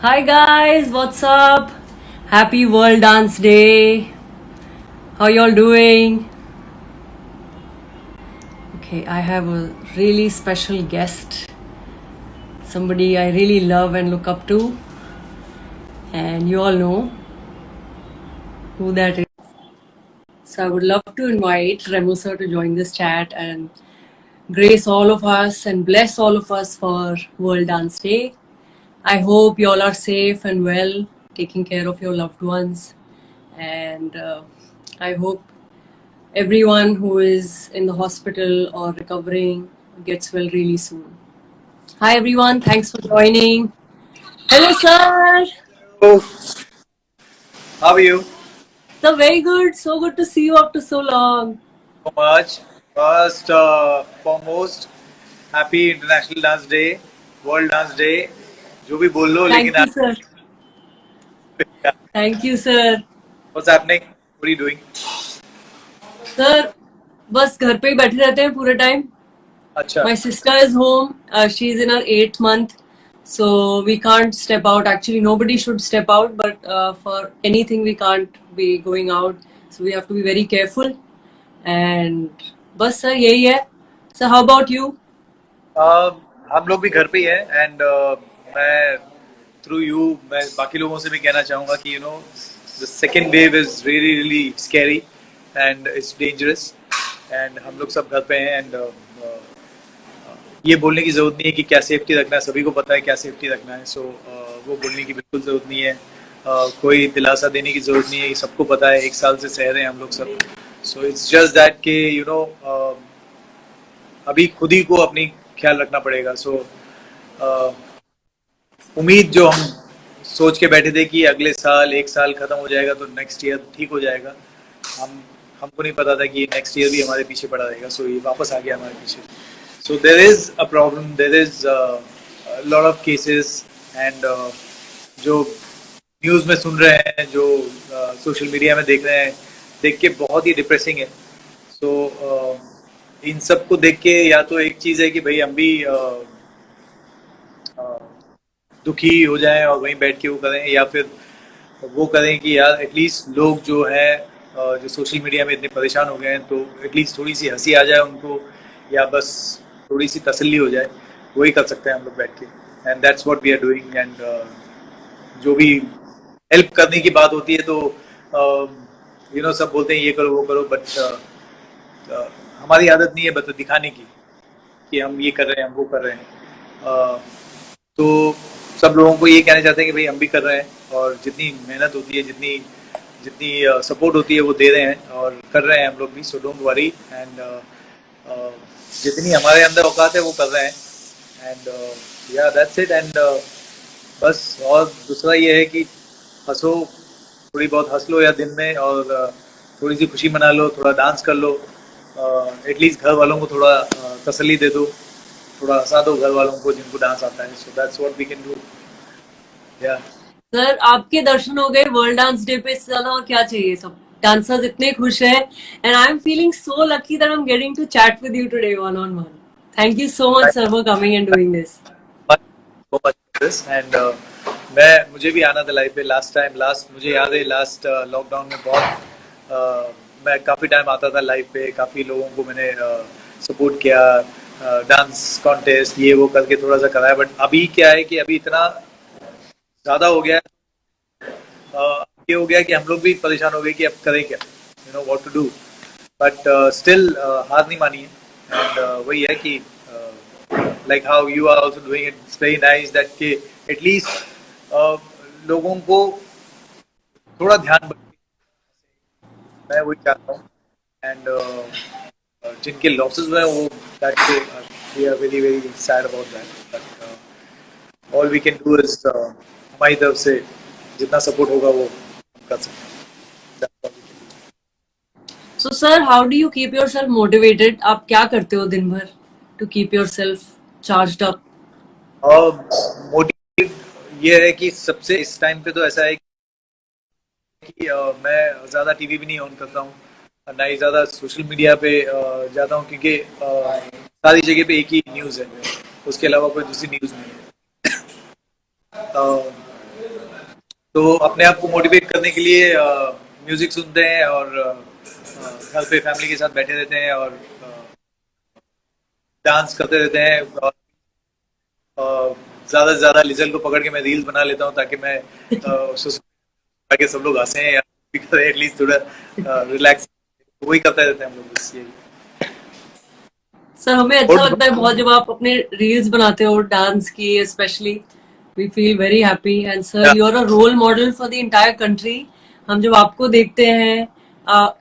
Hi guys, what's up? Happy World Dance Day. How y'all doing? Okay, I have a really special guest. Somebody I really love and look up to. And you all know who that is. So I would love to invite Remo sir to join this chat and grace all of us and bless all of us for World Dance Day. I hope you all are safe and well, taking care of your loved ones. And I hope everyone who is in the hospital or recovering gets well really soon. Hi everyone, thanks for joining. Hello sir. Oh, how are you? So very good, so good to see you after so long. So much. First, foremost, happy International Dance Day, World Dance Day. जो भी बोल लो Thank लेकिन you sir. Thank you sir. what's happening? What are you doing? Sir, बस घर पे ही बैठे रहते हैं पूरे टाइम. अच्छा. My sister is home. She's in her 8th month. So we can't step out. Actually, nobody should step out, but for anything, we can't be going out. So we have to be very careful. And बस sir यही है. So how about you? हम लोग भी घर पे ही हैं and मैं थ्रू यू मैं बाकी लोगों से भी कहना चाहूँगा कि the second wave is really really scary and it's dangerous and हम लोग सब घर पे हैं एंड ये बोलने की जरूरत नहीं है कि क्या सेफ्टी रखना है, सभी को पता है क्या सेफ्टी रखना है. सो वो बोलने की बिल्कुल जरूरत नहीं है. कोई दिलासा देने की जरूरत नहीं है, ये सबको पता है, 1 साल से सह रहे हैं हम लोग सब. सो इट्स जस्ट दैट के अभी खुद ही को अपनी ख्याल रखना पड़ेगा. सो उम्मीद जो हम सोच के बैठे थे कि अगले साल 1 साल खत्म हो जाएगा तो नेक्स्ट ईयर ठीक हो जाएगा, हमको नहीं पता था कि नेक्स्ट ईयर भी हमारे पीछे पड़ा रहेगा. सो ये वापस आ गया हमारे पीछे. So there is a problem. There is a lot of cases and जो न्यूज़ में सुन रहे हैं, जो सोशल मीडिया में देख रहे हैं, देख के बहुत ही डिप्रेसिंग है. So इन सब को देख के या तो एक चीज़ है कि भाई हम भी दुखी हो जाएं और वहीं बैठ के वो करें, या फिर वो करें कि यार एटलीस्ट लोग जो हैं जो सोशल मीडिया में इतने परेशान हो गए हैं तो एटलीस्ट थोड़ी सी हंसी आ जाए उनको, या बस थोड़ी सी तसल्ली हो जाए. वही कर सकते हैं हम लोग बैठ के. And that's what we are doing. And जो भी हेल्प करने की बात होती है तो सब बोलते हैं ये करो वो करो, बट हमारी आदत नहीं है बस दिखाने की कि हम ये कर रहे हैं, हम वो कर रहे हैं. तो सब लोगों को ये कहना चाहते हैं कि भाई हम भी कर रहे हैं, और जितनी मेहनत होती है, जितनी जितनी सपोर्ट होती है वो दे रहे हैं और कर रहे हैं हम लोग भी. So don't worry. एंड जितनी हमारे अंदर औकात है वो कर रहे हैं. एंड या दैट्स इट. एंड बस और दूसरा ये है कि हंसो, थोड़ी बहुत हंस लो या दिन में, और थोड़ी सी खुशी मना लो, थोड़ा डांस कर लो, एटलीस्ट घर वालों को थोड़ा तसल्ली दे दो, थोड़ा हंसा दो घर वालों को जिनको डांस आता है. So that's what we can do. या सर आपके दर्शन हो गए वर्ल्ड डांस डे पे, इससे ज्यादा और क्या चाहिए. सब डांसर्स इतने खुश हैं and I am feeling so lucky that I am getting to chat with you today one on one. Thank you so much sir for coming and doing this. And मुझे भी आना था लाइफ पे. Last मुझे याद है last lockdown में बहुत मैं काफ़ी टाइम आता था लाइफ पे, काफ़ी लोगों को मैंने सपोर्ट किया, डांस कॉन्टेस्ट ये वो करके थोड़ा सा कराया. बट अभी क्या है कि अभी इतना ज़्यादा हो गया है, ये हो गया कि हम लोग भी परेशान हो गए कि अब करें क्या, what to do. But still हार नहीं मानी है. एंड वही है कि like how you are also doing it, it's very nice that कि at least लोगों को थोड़ा ध्यान मैं वही चाहता हूँ. एंड जिनके लॉसेस हुए हैं वो that we are very very sad about that. But all we can do is हमारी तरफ से जितना सपोर्ट होगा वो कर सकते हैं. That's all we can do. So sir, how do you keep yourself motivated? आप क्या करते हो दिन भर to keep yourself charged up? Motive ये है कि सबसे इस टाइम पे तो ऐसा है कि मैं ज़्यादा टीवी भी नहीं ऑन करता हूँ, ना ही ज़्यादा सोशल मीडिया पे जाता हूँ, क्योंकि सारी जगह पे एक ही न्यूज़ है, उसके अलावा कोई दूसरी न्यूज़ नहीं है. तो अपने आप को मोटिवेट करने के लिए म्यूजिक सुनते हैं और घर पे फैमिली के साथ बैठे रहते हैं और डांस करते रहते हैं और ज्यादा से ज्यादा लिजल को पकड़ के मैं रील्स बना लेता हूँ ताकि मैं ताकि सब लोग हंसें या एटलीस्ट थोड़ा रिलैक्स, वही करते रहते हैं हम लोग बस यही। सर हमें अच्छा लगता है बहुत जब आप अपने रील्स बनाते हो डांस की, specially we feel very happy and sir you are a role model for the entire country. हम जब आपको देखते हैं,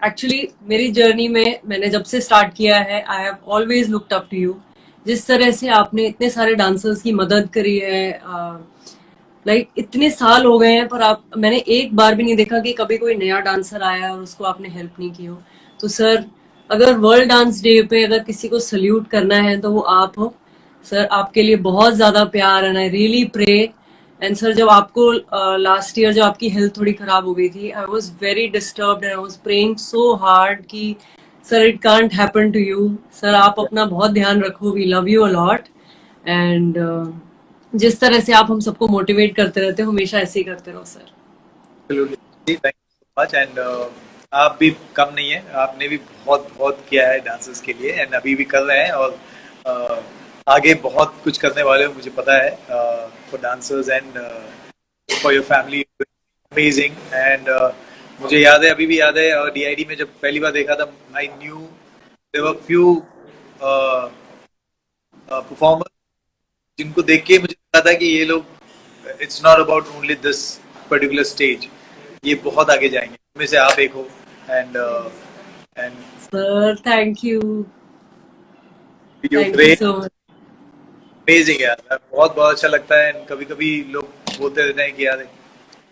एक्चुअली मेरी जर्नी में मैंने जब से स्टार्ट किया है, I have always looked up to you. जिस तरह से आपने इतने सारे डांसर्स की मदद करी है, लाइक इतने साल हो गए हैं पर आप, मैंने एक बार भी नहीं देखा कि कभी कोई नया डांसर आया और उसको आपने हेल्प नहीं की हो। तो सर अगर वर्ल्ड डांस डे पे अगर किसी को सल्यूट करना है तो वो आप हो। सर आपके लिए बहुत ज्यादा प्यार and I really pray. And sir जब आपको लास्ट ईयर जब आपकी हेल्थ थोड़ी खराब हो गई थी, I was very disturbed and I was praying so hard कि sir it can't happen to you. Sir आप अपना बहुत ध्यान रखो, we love you a lot and जिस तरह से आप हम सबको मोटिवेट करते रहते हो, हमेशा ऐसे ही करते रहो sir. Thank you so much and आप भी कम नहीं है, आपने भी बहुत बहुत किया है डांसर्स के लिए एंड अभी भी कर रहे हैं और आगे बहुत कुछ करने वाले हो, मुझे पता है, for dancers and for your family, amazing. And मुझे याद है, अभी भी याद है, और डीआईडी में जब पहली बार देखा था, I knew there were few performer जिनको देख के मुझे लगा था कि ये लोग, it's not about only this particular stage, ये बहुत आगे जाएंगे, उनमें से आप एक हो। And sir thank you, you thank you great, so much. Amazing यार, बहुत बहुत अच्छा लगता है। एंड कभी कभी लोग बोलते रहते हैं कि यार,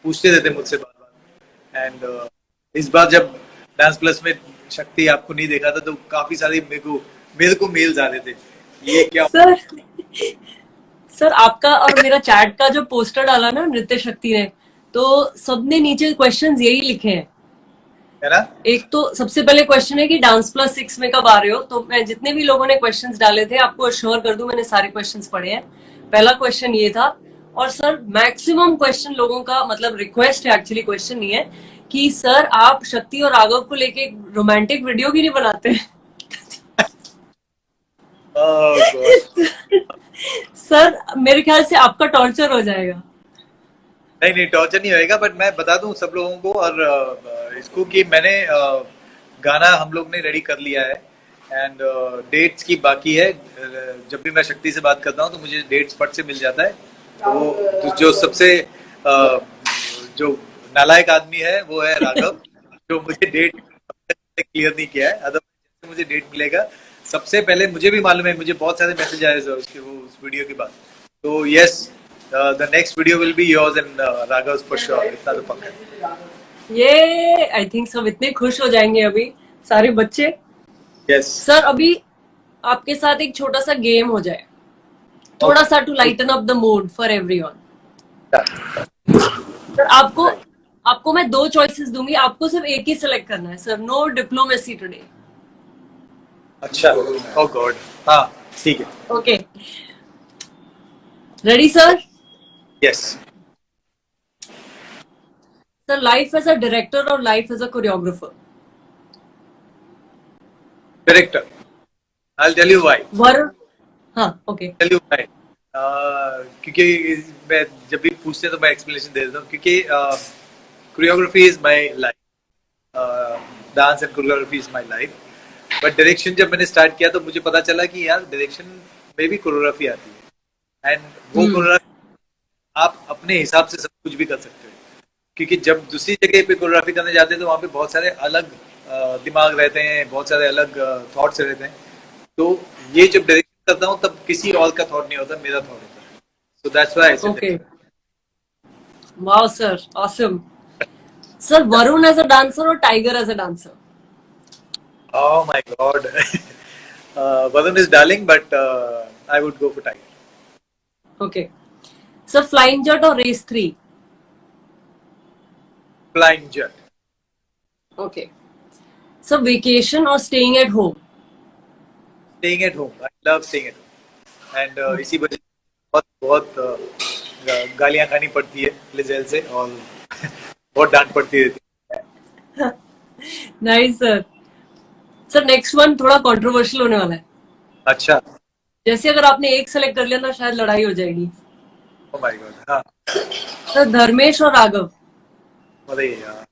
पूछते रहते हैं मुझसे बार बार। एंड इस बार जब डांस प्लस में शक्ति आपको नहीं देखा था तो काफी सारे मेरे को मेल्स आ रहे थे, ये क्या। सर सर आपका और मेरा चैट का जो पोस्टर डाला ना नृत्य शक्ति ने, तो सबने नीचे क्वेश्चंस यही लिखे हैं। है ना? एक तो सबसे पहले क्वेश्चन है कि डांस प्लस 6 में कब आ रहे हो। तो मैं जितने भी लोगों ने क्वेश्चंस डाले थे आपको अश्योर कर दूं, मैंने सारे क्वेश्चंस पढ़े हैं। पहला क्वेश्चन ये था। और सर मैक्सिमम क्वेश्चन लोगों का, मतलब रिक्वेस्ट है, एक्चुअली क्वेश्चन नहीं है, कि सर आप शक्ति और राघव को लेके रोमांटिक वीडियो क्यों नहीं बनाते? सर मेरे ख्याल से आपका टॉर्चर हो जाएगा। नहीं नहीं, टॉर्चर नहीं होएगा, बट मैं बता दूं सब लोगों को और इसको कि मैंने गाना हम लोग ने रेडी कर लिया है एंड डेट्स की बाकी है। जब भी मैं शक्ति से बात करता हूँ तो मुझे डेट्स फट से मिल जाता है। तो जो सबसे जो नालायक आदमी है वो है राघव, जो मुझे डेट क्लियर नहीं किया है। अदरवाइज मुझे डेट मिलेगा सबसे पहले, मुझे भी मालूम है, मुझे बहुत सारे मैसेज आए सर उसके, वो उस वीडियो के बाद। तो yes, the next video will be yours and Raghav's for sure, इतना तो पक्का है। ये आई थिंक सब इतने खुश हो जाएंगे अभी सारे बच्चे। Yes. सर अभी आपके साथ एक छोटा सा गेम हो जाए, थोड़ा सा to lighten up the mood for everyone. Sir आपको मैं 2 चॉइसेस दूंगी, आपको सिर्फ एक ही सिलेक्ट करना है सर। No diplomacy today. अच्छा, ओह गॉड, हाँ ठीक है। Okay, ready sir? Yes. Sir life as a director और life as a choreographer? Director. I'll tell you why. Varun, हाँ ओके। Tell you why. क्योंकि मैं जब भी पूछते हैं तो मैं एक्सप्लेनेशन दे देता हूँ, क्योंकि choreography is my life, dance and choreography is my life. But direction जब मैंने स्टार्ट किया तो मुझे पता चला कि यार डायरेक्शन में भी कोरियोग्राफी आती है एंड वो कोरियोग्राफी आप अपने हिसाब से सब कुछ भी कर सकते हो। क्योंकि जब दूसरी जगह पे कोरियोग्राफी करने जाते हैं तो वहाँ पे बहुत सारे अलग दिमाग रहते हैं, बहुत सारे अलग थॉट्स रहते हैं। तो ये जब डायरेक्शन करता हूँ तब किसी और का थॉट नहीं होता, मेरा थॉट होता है। So that's why I said okay, wow sir, awesome. Sir Varun as a dancer और Tiger as a dancer? Oh my God, Varun is darling but I would go for Tiger. Okay sir, flying Jatt और race 3? Flying Jatt. Okay sir, vacation और staying at home? Staying at home, I love staying at home and इसी वजह से बहुत बहुत गालियां खानी पड़ती है लिजेल से और बहुत डांट पड़ती रहती nice sir. Sir next one थोड़ा कंट्रोवर्शियल होने वाला है. है. अच्छा. जैसे अगर आपने एक सेलेक्ट कर लिया ना शायद लड़ाई हो जाएगी. Oh my God. हाँ. सर धर्मेश और राघव. अरे यार,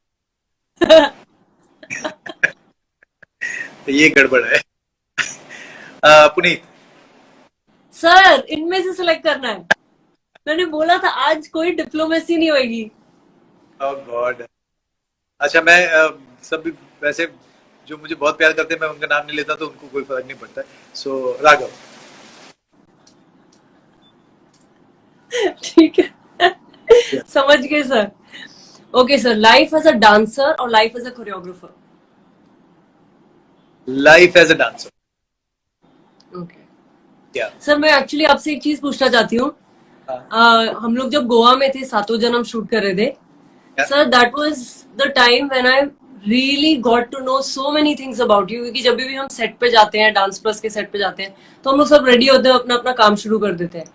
ये गड़बड़ है. पुनीत. सर इनमें से सिलेक्ट करना है. मैंने बोला था आज कोई डिप्लोमेसी नहीं होगी. ओह गॉड. अच्छा, मैं सब भी वैसे जो मुझे बहुत प्यार करते हैं, मैं उनका नाम नहीं लेता तो उनको कोई फर्क नहीं पड़ता. सो राघव. ठीक है. समझ गए sir. Okay sir, life as a dancer और life as a choreographer. Life as a dancer. Okay yeah. Sir, मैं एक्चुअली आपसे एक चीज पूछना चाहती हूँ. हम लोग जब गोवा में थे, सातों जन्म शूट कर रहे थे. Sir that was the time when I really got to know so many things about you. क्योंकि जब भी हम सेट पे जाते हैं, डांस प्लस के सेट पे जाते हैं, तो हम लोग सब रेडी होते हैं, अपना अपना काम शुरू कर देते हैं.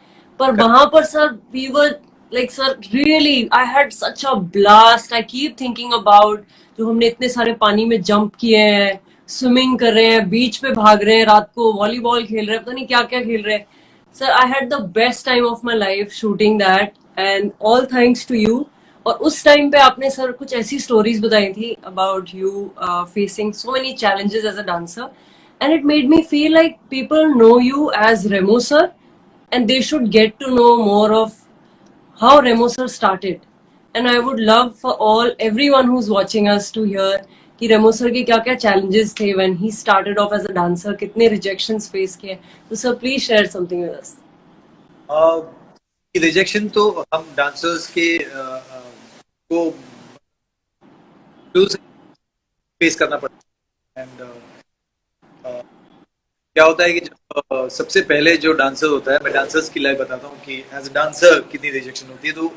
पर वहां पर sir we were like sir really I had such a blast. I keep thinking about जो हमने इतने सारे पानी में जंप किए हैं, स्विमिंग कर रहे हैं, बीच पे भाग रहे हैं, रात को वॉलीबॉल खेल रहे हैं, पता नहीं क्या क्या खेल रहे हैं. Sir I had the best time of my life shooting that and all thanks to you. और उस टाइम पे आपने सर कुछ ऐसी स्टोरीज बताई थी about you facing so many challenges as a dancer, and it made me feel like people know you as Remo sir and they should get to know more of how Remo sir started. And I would love for everyone who's watching us to hear कि Remo sir के क्या क्या challenges थे when he started off as a dancer, कितने rejections face किए. तो sir please share something with us. Rejection तो हम डांसर्स के को फेस करना पड़ता है. एंड क्या होता है कि जब सबसे पहले जो डांसर होता है, मैं डांसर्स की लाइफ बताता हूँ कि एज अ डांसर कितनी रिजेक्शन होती है. तो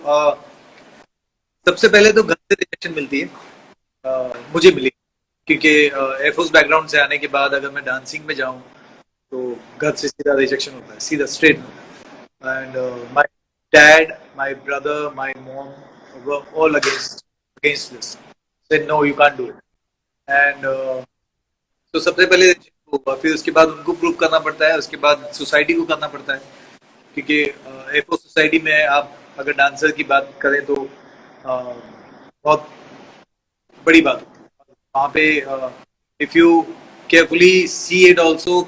सबसे पहले तो घर से रिजेक्शन मिलती है. मुझे मिली क्योंकि एयरफोर्स बैकग्राउंड से आने के बाद अगर मैं डांसिंग में जाऊँ तो घर से सीधा रिजेक्शन होता है, सीधा straight. And my dad, my brother, my mom were all against this. Said no, you can't do it. And तो सबसे पहले फिर उसके बाद उनको प्रूव करना पड़ता है, उसके बाद सोसाइटी को करना पड़ता है. क्योंकि एफओ सोसाइटी में आप अगर डांसर की बात करें तो बहुत बड़ी बात होती है वहाँ पे. If you carefully see it also,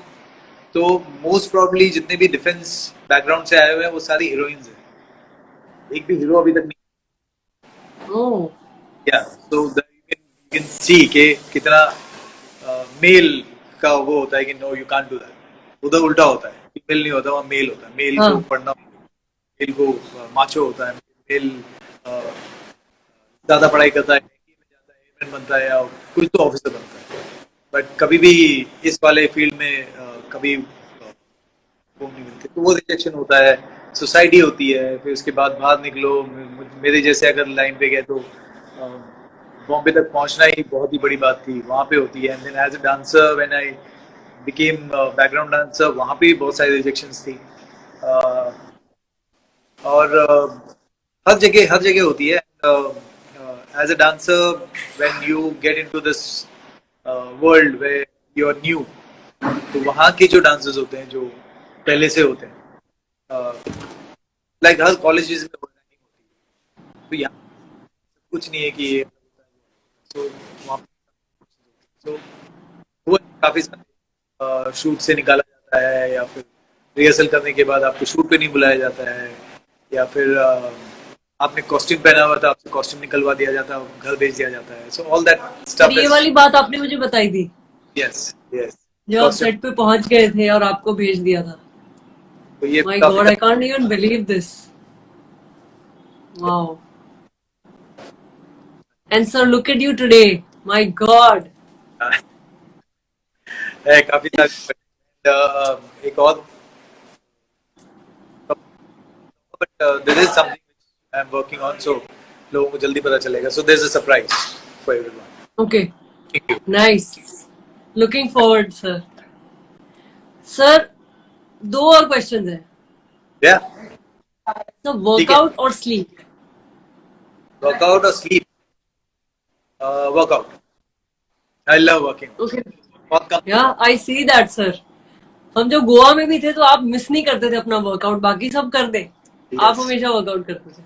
तो मोस्ट प्रॉब्ली जितने भी डिफेंस बैकग्राउंड से आए हुए हैं वो सारी हीरोइंस हैं. एक भी हीरो अभी तक नहीं. Oh. या सो यू कैन सी के कितना मेल का वो होता है कि no you can't do that. उधर उल्टा होता है, फीमेल नहीं होता, वहाँ मेल होता है. मेल को पढ़ना, मेल को माचो होता है. मेल ज्यादा पढ़ाई करता है, एयरमैन बनता है या कुछ तो ऑफिसर बनता है. बट कभी भी इस वाले फील्ड में कभी वो नहीं मिलते. तो वो रिजेक्शन होता है, सोसाइटी होती है. फिर उसके बाद बाहर निकलो. मेरे जैसे अगर लाइन पे गए तो बॉम्बे तक पहुंचना ही बहुत ही बड़ी बात थी, वहाँ पे होती है. And then as a dancer when I became background dancer, वहाँ पे भी बहुत सारी रिजेक्शंस थी. और हर जगह होती है. As a dancer when you get into this world where you are new, तो वहाँ के जो डांसर्स होते हैं जो पहले से होते हैं, लाइक हर कॉलेजेस में होती है. तो यहाँ कुछ नहीं है कि ये तो वो काफी सारे शूट से निकाला जाता है, या फिर रिहर्सल करने के बाद आपको शूट पे नहीं बुलाया जाता है, या फिर आपने कॉस्ट्यूम पहना हुआ था, आपसे कॉस्ट्यूम निकलवा दिया जाता है, घर भेज दिया जाता है. So all that stuff. ये वाली बात आपने मुझे बताई थी. Yes yes. जब आप सेट पे पहुंच गए थे और आपको भेज दिया था. तो ये My God, I can't even believe this. Wow. And sir, look at you today. My God. है काफी सारे. एक और, but there is something which I am working on, so लोगों को जल्दी पता चलेगा. So there is a surprise for everyone. Okay. Thank you. Nice. Looking forward, sir. Sir, दो और क्वेश्चंस हैं. या. So workout और sleep. वर्कआउट और sleep. Workout. I love working. Okay, बहुत कम। या आई सी दैट सर। हम जब गोवा में भी थे तो आप मिस नहीं करते थे अपना वर्कआउट, बाकी सब कर दे, आप यस, हमेशा वर्कआउट करते थे।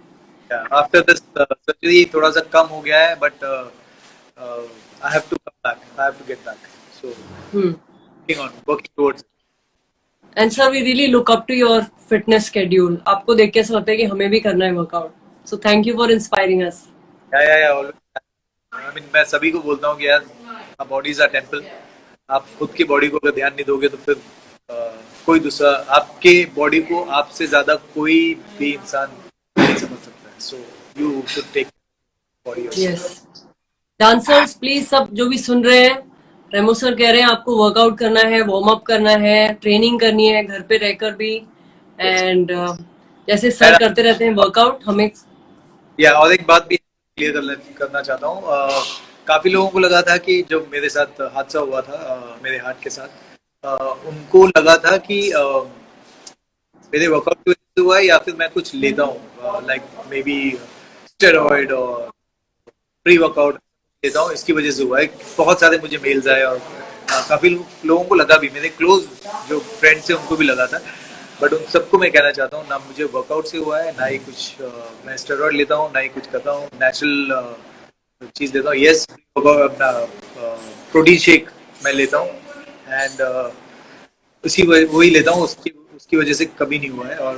आफ्टर दिस सर्जरी थोड़ा सा कम हो गया है, but I have to come back, I have to get back, so hmm. Working on, working towards. And sir we really look up to your fitness schedule, आपको देख के ऐसा लगता है कि हमें भी करना है workout, so thank you for inspiring अस। या आई मीन, मैं सभी को बोलता हूँ कि यार बॉडी इज अ टेम्पल। आप खुद की बॉडी को अगर ध्यान नहीं दोगे तो फिर कोई दूसरा आपके बॉडी को आपसे ज्यादा कोई भी इंसान नहीं समझ सकता है। So you should take body yes, yourself. Dancers please, सब जो भी सुन रहे हैं, रेमो सर कह रहे हैं आपको वर्कआउट करना है, वार्म अप करना है, ट्रेनिंग करनी है घर पे रहकर भी। यस। एंड जैसे सर करते रहते हैं वर्कआउट, हमें। या और एक बात भी क्लियर करना चाहता हूँ। काफी लोगों को लगा था कि जो मेरे साथ हादसा हुआ था मेरे हार्ट के साथ, उनको लगा था कि मेरे वर्कआउट की वजह से हुआ है या फिर मैं कुछ लेता हूँ, लाइक मे बी स्टेरॉइड और प्री वर्कआउट लेता हूँ, इसकी वजह से हुआ है। बहुत सारे मुझे मेल्स आए और काफी लोगों को लगा भी, मेरे क्लोज जो फ्रेंड्स हैं उनको भी लगा था। बट उन सबको मैं कहना चाहता हूँ, ना मुझे वर्कआउट से हुआ है, ना ही कुछ मैं स्टेरॉइड लेता हूँ, ना ही कुछ करता हूँ। नेचुरल चीज लेता हूँ। यस, अपना प्रोटीन शेक मैं लेता हूँ, एंड वही लेता हूँ। उसकी उसकी वजह से कभी नहीं हुआ है, और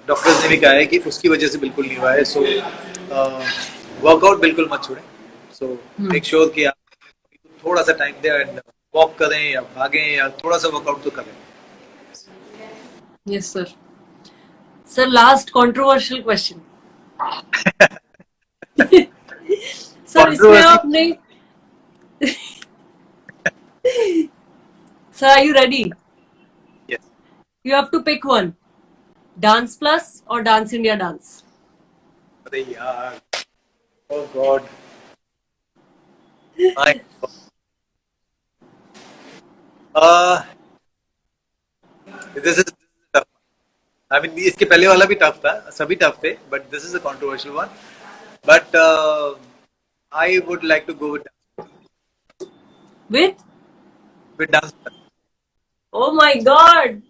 डॉक्टर्स ने भी कहा है कि उसकी वजह से बिल्कुल नहीं हुआ है। सो वर्कआउट बिल्कुल मत छोड़ें। सो मेक श्योर कि आप थोड़ा सा टाइम दें एंड वॉक करें या भागें या थोड़ा सा वर्कआउट तो करें। Yes sir. Sir last controversial question. Sir इसमें कंट्रोवर्सी। आप नहीं, sir are you ready? Yes. You have to pick one, dance plus और डांस इंडिया डांस। अरे यार, ओह God, my this is tough. I mean, इसके पहले वाला भी टफ था, सभी टफ थे, but this is a controversial one. But I would like to go with, with dance. Oh my God,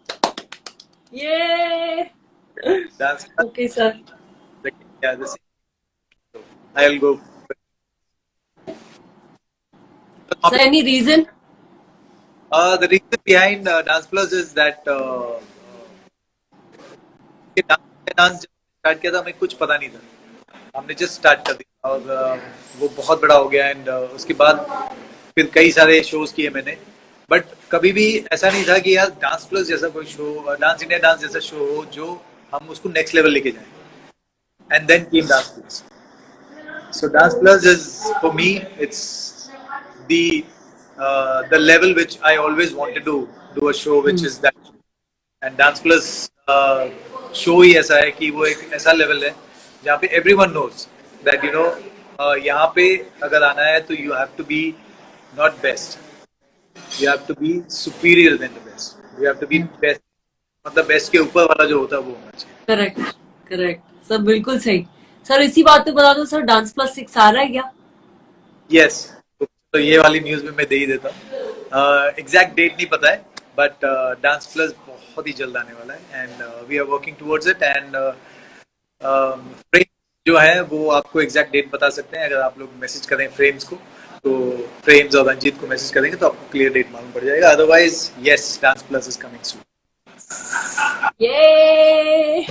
ये dance okay sir. yeah, this I'll go. Sir any reason? The reason behind Dance Plus is that ये dance जब start किया था हमें कुछ पता नहीं था, हमने जस्ट स्टार्ट कर दिया और वो बहुत बड़ा हो गया। एंड उसके बाद फिर कई सारे शोज किए मैंने, बट कभी भी ऐसा नहीं था कि यार डांस प्लस जैसा कोई शो, डांस इंडिया डांस जैसा शो हो जो हम उसको नेक्स्ट लेवल लेके जाएं। And then came Dance Plus. So Dance Plus is, for me, it's the level which I always wanted to do a show which is that. And Dance Plus show ही ऐसा है कि वो एक ऐसा level है जहाँ पे everyone knows that यहाँ पे अगर आना है तो you have to be not best, you have to be superior than the best, you have to be best, मतलब बेस्ट के ऊपर वाला जो होता है वो होना चाहिए। करेक्ट, करेक्ट सर, बिल्कुल सही। सर इसी बात पे बता दो सर, डांस प्लस 6 आ रहा है क्या? यस, तो ये वाली न्यूज में मैं दे ही देता हूँ। एग्जैक्ट डेट नहीं पता है, बट डांस प्लस बहुत ही जल्द आने वाला है and we are working towards it. And frame जो है वो आपको एग्जैक्ट डेट बता सकते हैं, अगर आप लोग मैसेज करें फ्रेम्स को, तो फ्रेम्स और रंजीत को मैसेज करेंगे तो आपको क्लियर डेट मालूम पड़ जाएगा। Otherwise yes, dance plus is coming soon. ये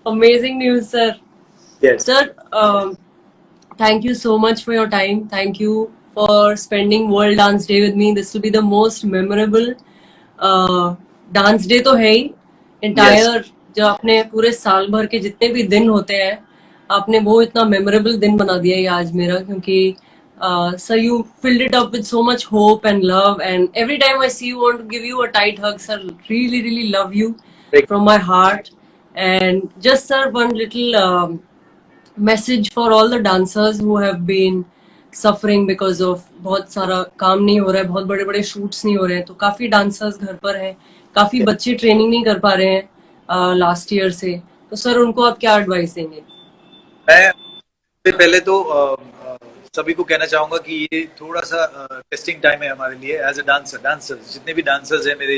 amazing news sir. Yes, Sir, thank you so much for your time. Thank you for spending World Dance Day with me. This will be the most memorable dance day तो है ही। Entire जो आपने पूरे साल भर के जितने भी दिन होते हैं, आपने वो इतना memorable दिन बना दिया ये आज मेरा, क्योंकि sir you filled it up with so much hope and love, and every time I see you, want to give you a tight hug, sir. Really, really love you from my heart. And just sir, one little message for all the dancers who have been suffering because of बहुत सारा काम नहीं हो रहा है, बहुत बड़े बड़े shoots नहीं हो रहे हैं, तो काफी dancers घर पर हैं, काफी बच्चे ट्रेनिंग नहीं कर पा रहे हैं लास्ट ईयर से, तो सर उनको आप क्या एडवाइस देंगे? मैं सबसे पहले तो सभी को कहना चाहूंगा कि ये थोड़ा सा टेस्टिंग टाइम है हमारे लिए एज अ डांसर्स जितने भी डांसर्स हैं मेरे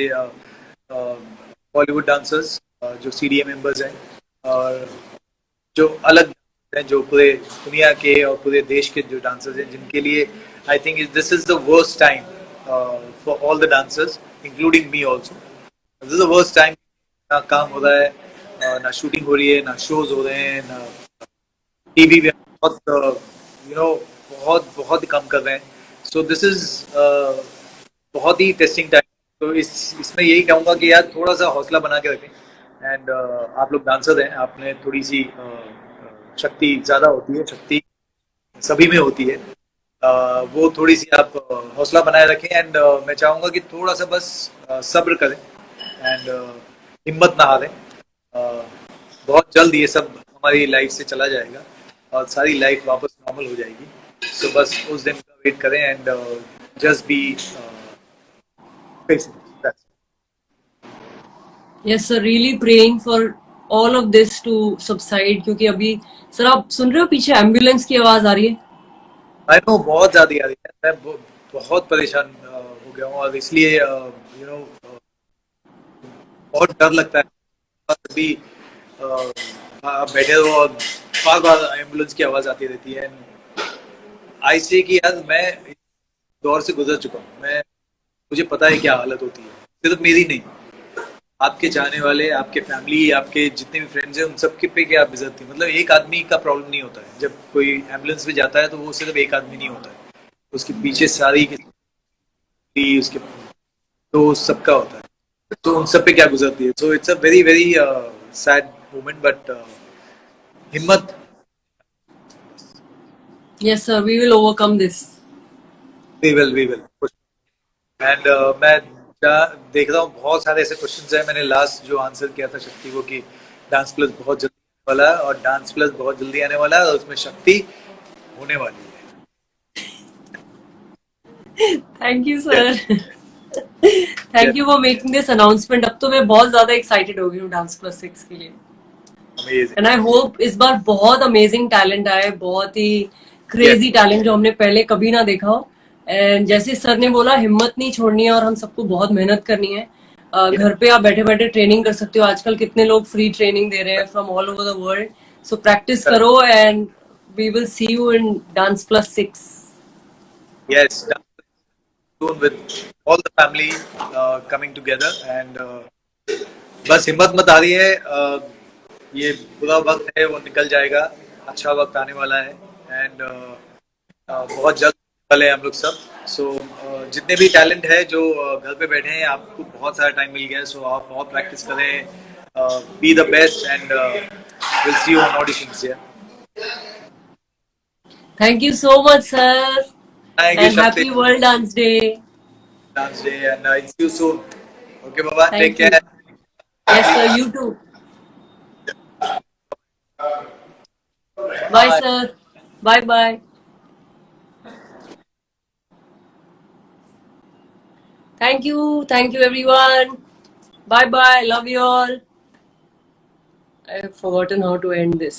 बॉलीवुड डांसर्स जो सीडीए मेंबर्स हैं और जो अलग हैं जो पूरे दुनिया के और पूरे देश के जो डांसर्स हैं जिनके लिए I think this is the worst time for all the dancers including me also. This is the worst time. ना काम हो रहा है, ना शूटिंग हो रही है, ना शोज हो रहे हैं, ना टीवी पे बहुत बहुत बहुत कम कर रहे हैं। सो दिस इज बहुत ही टेस्टिंग टाइम। तो इसमें यही कहूंगा कि यार थोड़ा सा हौसला बना के रखें एंड आप लोग डांसर हैं, आपने थोड़ी सी शक्ति ज्यादा होती है, शक्ति सभी में होती है। वो थोड़ी सी आप हौसला बनाए रखें एंड मैं चाहूंगा कि थोड़ा सा बस सब्र करें एंड हिम्मत ना हारें। बहुत जल्द ये सब हमारी लाइफ से चला जाएगा और सारी लाइफ वापस नॉर्मल हो जाएगी। सो बस उस दिन का वेट करें and just be patient. Yes sir, really praying for all of this to subside, क्योंकि अभी सर आप सुन रहे हो पीछे एम्बुलेंस की आवाज आ रही है। आई नो बहुत ज्यादा आ रही है, मैं बहुत परेशान हो गया हूँ और इसलिए बहुत डर लगता है। अभी आप बैठे हो और बार बार एम्बुलेंस की आवाज आती रहती है। आई से कि यार मैं इस दौर से गुजर चुका हूँ, मैं मुझे पता है क्या हालत होती है, सिर्फ मेरी नहीं, आपके चाहने वाले, आपके फैमिली, आपके जितने भी फ्रेंड्स हैं उन सबके पे क्या गुजरती है। मतलब एक आदमी का प्रॉब्लम नहीं होता है, जब कोई एम्बुलेंस में जाता है तो वो सिर्फ एक आदमी नहीं होता है, उसके पीछे सारी की उसके तो सबका होता है, तो उन सब पे क्या गुजरती है। So it's a very very sad moment but हिम्मत। Yes sir, we will overcome this. We will and मैं देख रहा हूँ बहुत सारे ऐसे क्वेश्चंस हैं। मैंने लास्ट जो आंसर किया था शक्ति को कि डांस प्लस बहुत जल्दी आने वाला है और डांस प्लस बहुत जल्दी आने वाला है और उसमें शक्ति होने वाली थैंक यू है। Sir, thank you for making this announcement. अब तो मैं बहुत ज्यादा एक्साइटेड हो गई हूँ डांस प्लस 6 के लिए। अमेजिंग। एंड आई होप इस बार बहुत अमेजिंग टैलेंट आए, बहुत ही यस क्रेजी टैलेंट जो हमने पहले कभी ना देखा हो। एंड जैसे सर ने बोला, हिम्मत नहीं छोड़नी है और हम सबको बहुत मेहनत करनी है। घर पे आप बैठे बैठे ट्रेनिंग कर सकते हो, आजकल कितने लोग फ्री ट्रेनिंग दे रहे हैं from all over the world. So practice करो and we will see you in dance plus 6। Yes soon with all the family coming together and बस हिम्मत मत हारी है। ये बुरा वक्त है वो निकल जाएगा, अच्छा वक्त आने वाला है एंड बहुत जल्द वाले हैं हम लोग सब। सो जितने भी टैलेंट है जो घर पे बैठे हैं, आपको बहुत सारा टाइम मिल गया है, सो आप बहुत प्रैक्टिस करें, be the best and will see you on auditions. Thank you so much sir, thank you and Shakti, happy world dance day. Dance day and see you soon. Okay बाबा, take thank you. Care. Yes sir, you too. Bye bye. Sir, bye bye. Thank you everyone. Bye bye, love you all. I have forgotten how to end this.